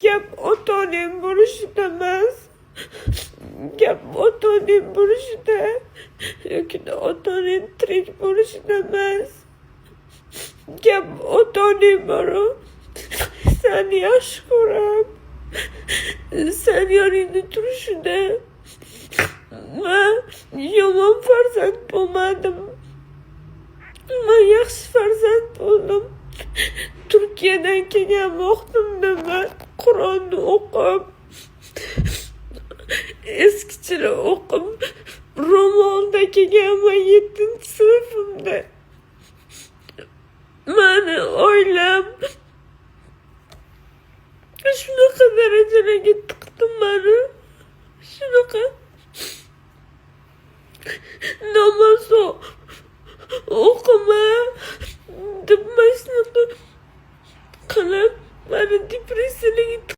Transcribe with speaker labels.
Speaker 1: Gap ota-onang bo'lishida emas. Gap ota-onang bo'lishida yoki ota-onang tirik bo'lishida emas. Gap ota-onang borib, seni yaxshi ko'rib, sen yoningda turishida men yomon farzand bo'lmadim. Men yaxshi farzand bo'ldim. Turkiyadan kelgan vaqtimda men Qur'onni o'qib, eskichalar o'qib, ro'molda kelganman 7-sinfimda. Meni oilam shunaqa darajalarga tiqdi meni. Shunaqa namoz o'qima deb mana shunaqa qilib meni depressiyaga